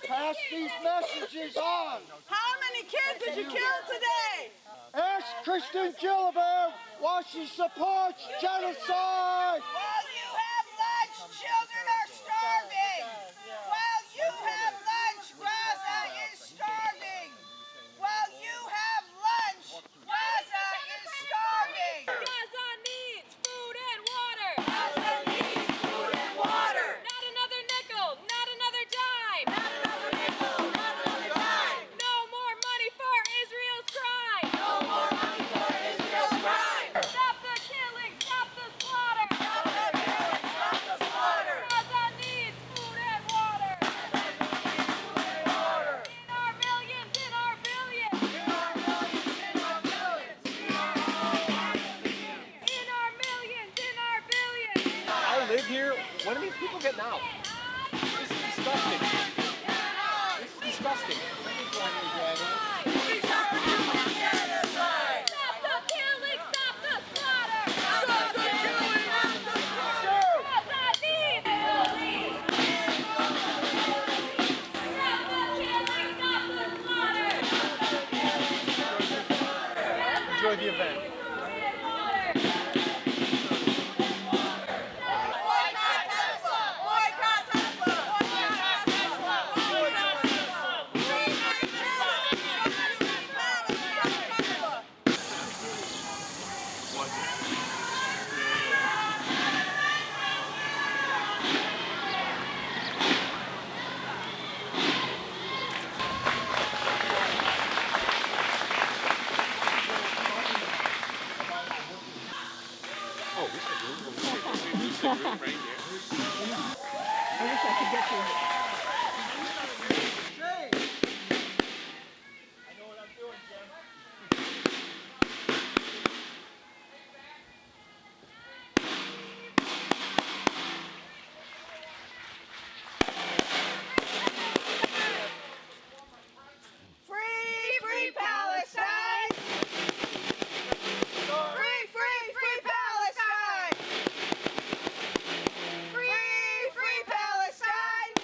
Pass these messages on. How many kids did you kill today? Ask Kirsten Gillibrand why she supports genocide. While you have lunch, children are starving. While you have lunch, Gaza is starving. While you have lunch, Gaza is starving. Gaza needs food and water. Gaza needs food and water. Not another nickel, not another dime. Not another nickel, not another dime. No more money for Israel's crime. No more money for Israel's crime. Stop the killing, stop the slaughter. Stop the killing, stop the slaughter. Gaza needs food and water. Water. In our millions, in our billions. In our millions, in our billions. We are all Palestinians. In our millions, in our billions. I live here. When are these people getting out? This is disgusting. This is disgusting. Genocide. Stop the killing, stop the slaughter. Stop the killing, stop the slaughter. Gaza needs food. Stop the killing, stop the slaughter. Enjoy the event. Boycott Tesla. Boycott Tesla. Boycott Tesla. Boycott Tesla. Free Tesla. Oh, we should room right here. Free Palestine! Free Palestine! Free Palestine!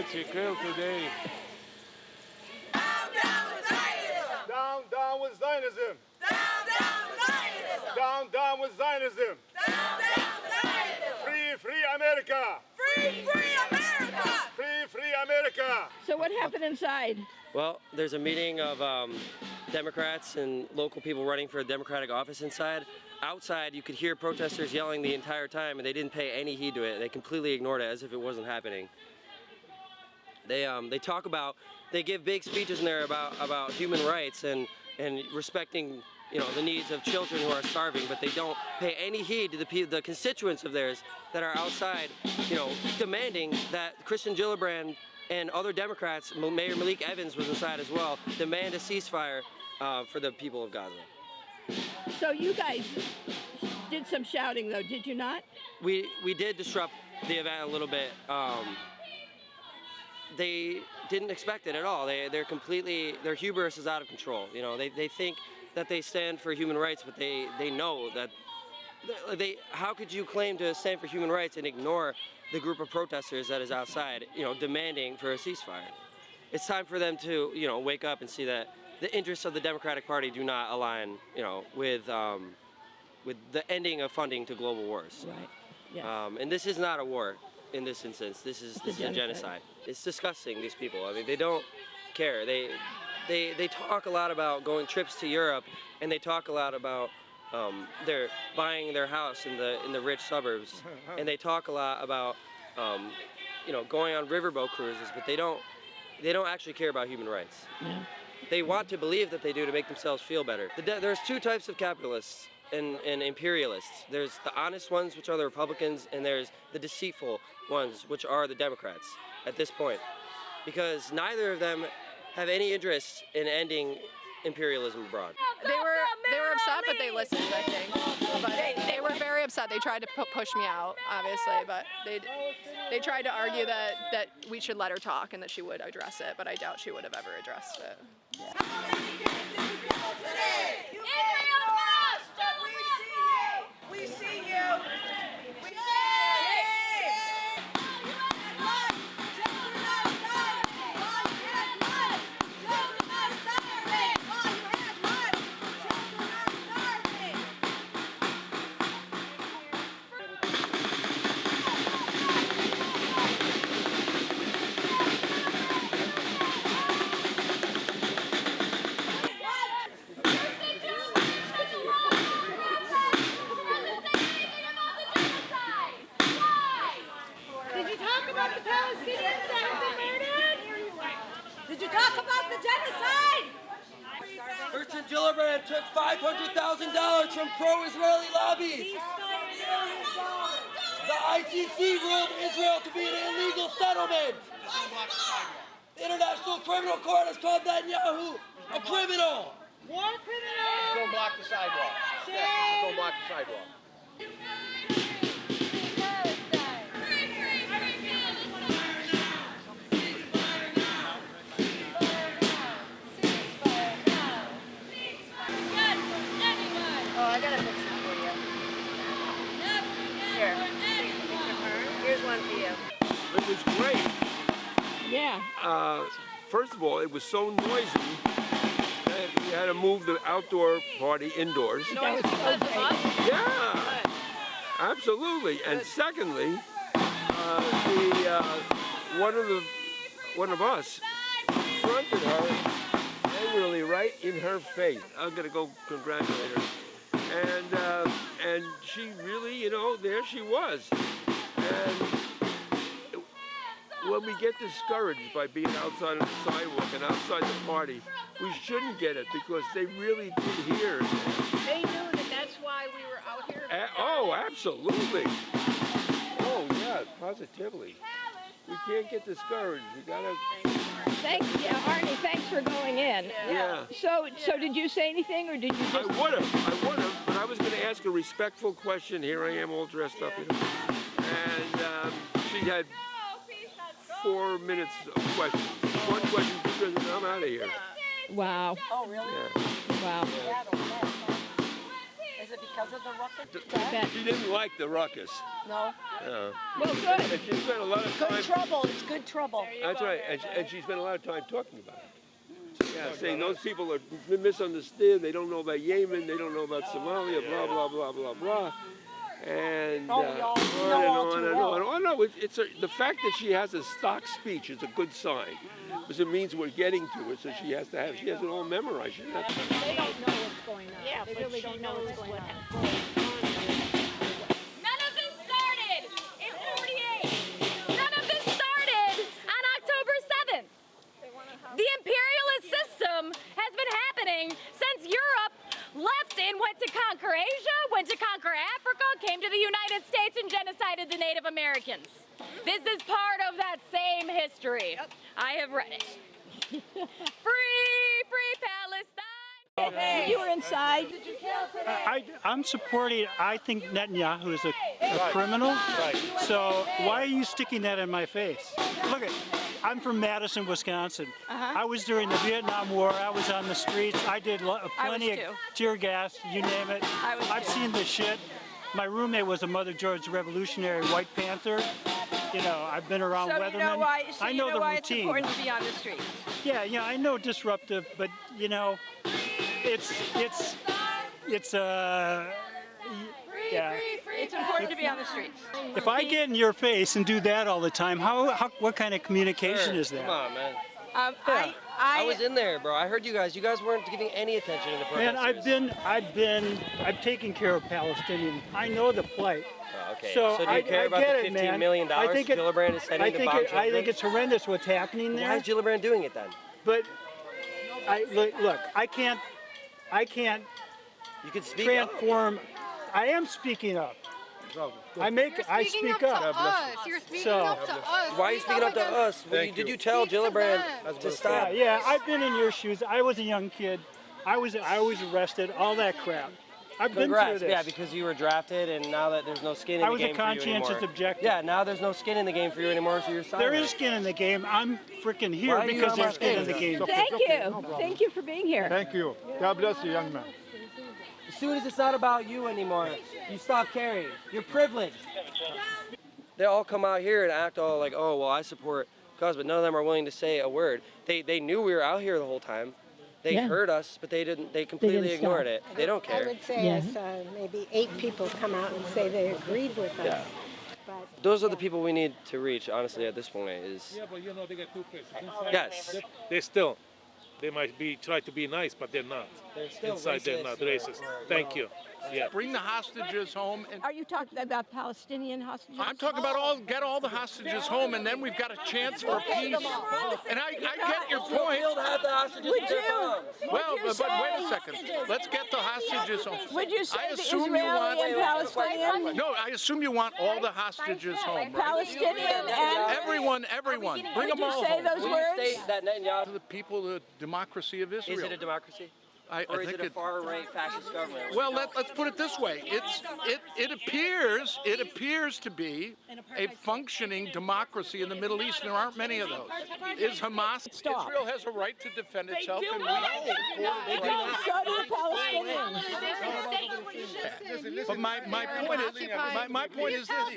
kids you killed today. Down, down with Zionism! Down, down with Zionism. Down, down with Zionism! Down, down with Zionism. Down, down with Zionism! Free, free America. Free, free America! Free, free America. So what happened inside? Well, there's a meeting of Democrats and local people running for a Democratic office inside. Outside, you could hear protesters yelling the entire time, and they didn't pay any heed to it. They completely ignored it as if it wasn't happening. They talk about, they give big speeches in there about human rights and respecting, the needs of children who are starving, but they don't pay any heed to the constituents of theirs that are outside, demanding that Kirsten Gillibrand and other Democrats, Mayor Malik Evans was inside as well, demand a ceasefire for the people of Gaza. So you guys did some shouting though, did you not? We did disrupt the event a little bit. They didn't expect it at all. Their hubris is out of control. They think that they stand for human rights, but they know that how could you claim to stand for human rights and ignore the group of protesters that is outside, demanding for a ceasefire? It's time for them to, wake up and see that the interests of the Democratic Party do not align, with the ending of funding to global wars. Right. Yeah. And this is not a war in this instance. This is a genocide. It's disgusting, these people. I mean, they don't care. They talk a lot about going trips to Europe, and they talk a lot about they're buying their house in the rich suburbs, and they talk a lot about going on riverboat cruises, but they don't actually care about human rights. Yeah. They want to believe that they do to make themselves feel better. There's two types of capitalists and imperialists. There's the honest ones, which are the Republicans, and there's the deceitful ones, which are the Democrats at this point. Because neither of them have any interest in ending imperialism abroad. They were upset, but they listened, I think. But they were very upset. They tried to push me out, obviously, but they tried to argue that we should let her talk and that she would address it, but I doubt she would have ever addressed it. How many kids did you kill today? Israel first! We see you! We see you! We see you! Did you talk about the Palestinians that have been murdered? Did you talk about the genocide? Kirsten Gillibrand took $500,000 from pro-Israeli lobbies. The ICC ruled Israel to be an illegal settlement. The International Criminal Court has called Netanyahu a criminal. War criminal! Don't block the sidewalk. Shame! Don't block the sidewalk. Oh, I got a picture for you. Here. Here's one for you. It was great. Yeah. First of all, it was so noisy that we had to move the outdoor party indoors. That was so great. Yeah, absolutely. And secondly, one of us confronted her angrily right in her face. I'm gonna go congratulate her. And she really, there she was. And when we get discouraged by being outside on the sidewalk and outside the party, we shouldn't get it because they really did hear. They knew that that's why we were out here. Oh, absolutely. Oh, yeah, positively. We can't get discouraged. We gotta. Arnie, thanks for going in. Yeah. So did you say anything, or did you just? I would have, but I was going to ask a respectful question. Here I am all dressed up, and she had 4 minutes of questions. One question, two questions, I'm out of here. Wow. Oh, really? Yeah. Wow. Yeah, I don't know. Is it because Because of the ruckus? She didn't like the ruckus. No. No. Well, good. And she spent a lot of time. Good trouble. It's good trouble. That's right. And she spent a lot of time talking about it. Yeah, saying those people are misunderstood. They don't know about Yemen. They don't know about Somalia. Blah blah blah blah blah. And on and on and on. Oh no, the fact that she has a stock speech is a good sign, because it means we're getting to it. So she has it all memorized. They don't know what's going on. Yeah, they really don't know what's going on. None of this started in 48. None of this started on October 7th. The imperialist system has been happening since Europe left and went to conquer Asia, went to conquer Africa, came to the United States and genocided the Native Americans. This is part of that same history. I have read it. Free Palestine! You were inside. I'm supporting, I think Netanyahu is a criminal. Right. So why are you sticking that in my face? Look at, I'm from Madison, Wisconsin. I was during the Vietnam War. I was on the streets. I did plenty of tear gas, you name it. I've seen this shit. My roommate was a Mother George Revolutionary White Panther. You know, I've been around Weathermen. I know the routine. It's important to be on the streets. Yeah, I know disruptive, but you know, it's yeah. It's important to be on the streets. If I get in your face and do that all the time, what kind of communication is that? Come on, man. I was in there, bro. I heard you guys. You guys weren't giving any attention to the protesters. Man, I've taken care of Palestinians. I know the plight. Oh, okay. So do you care about the $15 million Gillibrand is sending to bomb children? I think it's horrendous what's happening there. Why is Gillibrand doing it then? But look, I can't. You can speak transform. up. I am speaking up. I speak up. You're speaking up to us. Why are you speaking up to us? Did you tell Gillibrand to stop? Yeah, I've been in your shoes. I was a young kid. I was arrested. All that crap. I've been through this. Yeah, because you were drafted, and now that there's no skin in the game for you anymore. I was a conscientious objector. Yeah, now there's no skin in the game for you anymore, so you're silent. There is skin in the game. I'm freaking here because there's skin in the game. Thank you. Thank you for being here. Thank you. God bless you, young man. As soon as it's not about you anymore, you stop caring. You're privileged. They all come out here and act all like, oh, well, I support cause, but none of them are willing to say a word. They knew we were out here the whole time. They heard us, but they didn't. They completely ignored it. They don't care. I would say maybe 8 people come out and say they agreed with us. Yeah. Those are the people we need to reach, honestly, at this point. Yeah, but you know, they got 2 places. Yes. They might try to be nice, but they're not. They're still inside, they're not racist. Thank you. Yeah. Bring the hostages home. Are you talking about Palestinian hostages? I'm talking about get all the hostages home, and then we've got a chance for peace. And I get your point. Well, but wait a second. Let's get the hostages home. Would you say I the assume Israeli and Palestinian? No, I assume you want all the hostages home. Right? Palestinian and everyone. Bring them all home. Would you say those words? That Netanyahu, the people, the democracy of Israel. Is it a democracy? Or is it a far-right fascist government? Well, let's put it this way: it appears to be a functioning democracy in the Middle East. There aren't many of those. Is Hamas? Israel has a right to defend itself, and we So do the Palestinians. But my point is this: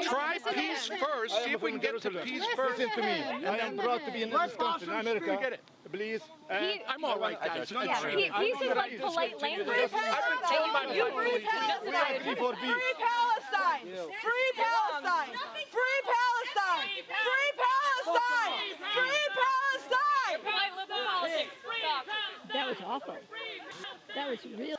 try peace first. See if we can get to peace first. Listen to me. I am proud to be in this country, in America. Please. I'm all right, guys. Peace is like polite language. I've been told by my Free Palestine! Free Palestine! Free Palestine! Free Palestine! Free Palestine! Free Palestine! Polite liberal politics. That was awful. That was real.